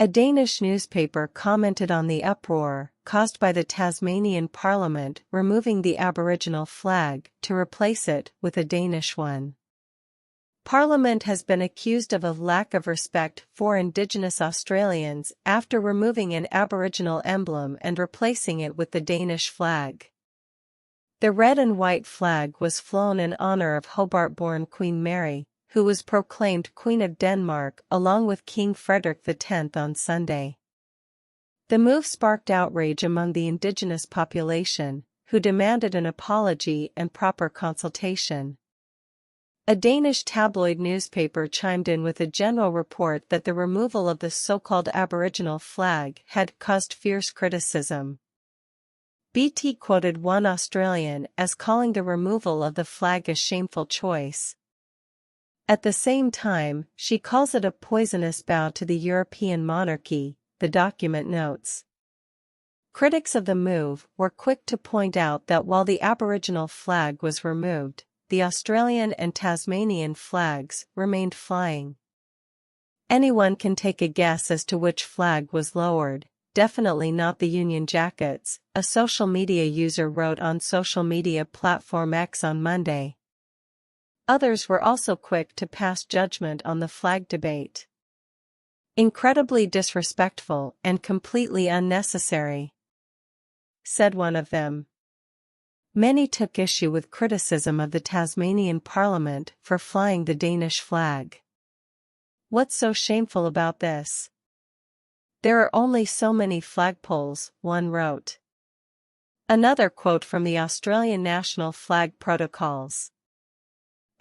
A Danish newspaper commented on the uproar caused by the Tasmanian Parliament removing the Aboriginal flag to replace it with a Danish one. Parliament has been accused of a lack of respect for Indigenous Australians after removing an Aboriginal emblem and replacing it with the Danish flag. The red and white flag was flown in honor of Hobart-born Queen Mary, who was proclaimed Queen of Denmark along with King Frederick X on Sunday. The move sparked outrage among the Indigenous population, who demanded an apology and proper consultation. A Danish tabloid newspaper chimed in with a general report that the removal of the so-called Aboriginal flag had caused fierce criticism. BT quoted one Australian as calling the removal of the flag a shameful choice. At the same time, she calls it a poisonous bow to the European monarchy, the document notes. Critics of the move were quick to point out that while the Aboriginal flag was removed, the Australian and Tasmanian flags remained flying. Anyone can take a guess as to which flag was lowered, definitely not the Union Jackets, a social media user wrote on social media platform X on Monday. Others were also quick to pass judgment on the flag debate. "Incredibly disrespectful and completely unnecessary," said one of them. Many took issue with criticism of the Tasmanian Parliament for flying the Danish flag. "What's so shameful about this? There are only so many flagpoles," one wrote. Another quote from the Australian National Flag Protocols.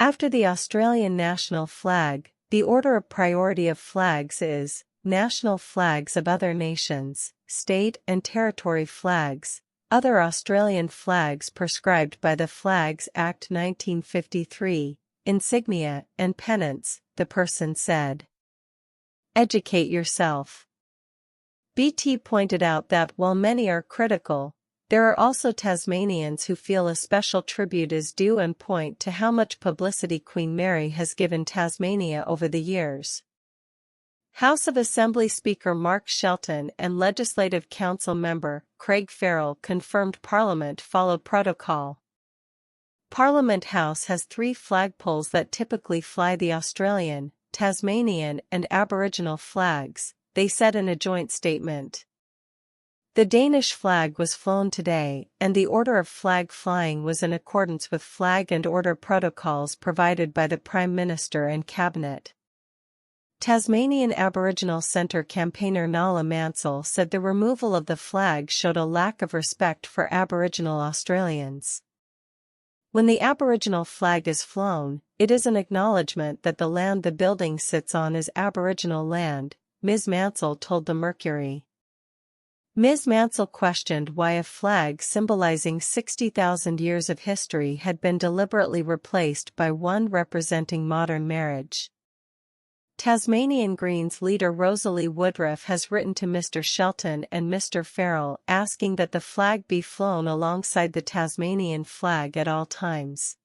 After the Australian national flag, the order of priority of flags is national flags of other nations, state and territory flags, other Australian flags prescribed by the Flags Act 1953, insignia and pennants, the person said. Educate yourself. BT pointed out that while many are critical, there are also Tasmanians who feel a special tribute is due and point to how much publicity Queen Mary has given Tasmania over the years. House of Assembly Speaker Mark Shelton and Legislative Council member Craig Farrell confirmed Parliament followed protocol. Parliament House has 3 flagpoles that typically fly the Australian, Tasmanian and Aboriginal flags, they said in a joint statement. The Danish flag was flown today, and the order of flag flying was in accordance with flag and order protocols provided by the Prime Minister and Cabinet. Tasmanian Aboriginal Centre campaigner Nala Mansell said the removal of the flag showed a lack of respect for Aboriginal Australians. When the Aboriginal flag is flown, it is an acknowledgement that the land the building sits on is Aboriginal land, Ms. Mansell told the Mercury. Ms. Mansell questioned why a flag symbolizing 60,000 years of history had been deliberately replaced by one representing modern marriage. Tasmanian Greens leader Rosalie Woodruff has written to Mr. Shelton and Mr. Farrell asking that the flag be flown alongside the Tasmanian flag at all times.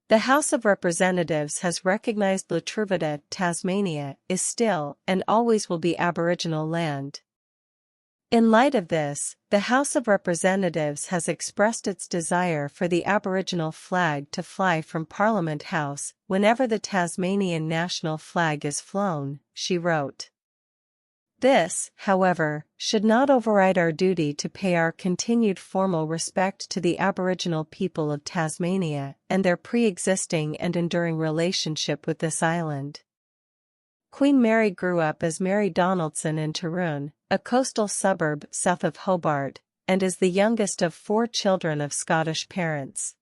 The House of Representatives has recognized La Truvada, Tasmania, is still and always will be Aboriginal land. In light of this, the House of Representatives has expressed its desire for the Aboriginal flag to fly from Parliament House whenever the Tasmanian national flag is flown, she wrote. This, however, should not override our duty to pay our continued formal respect to the Aboriginal people of Tasmania and their pre-existing and enduring relationship with this island. Queen Mary grew up as Mary Donaldson in Taroon, a coastal suburb south of Hobart, and is the youngest of 4 children of Scottish parents.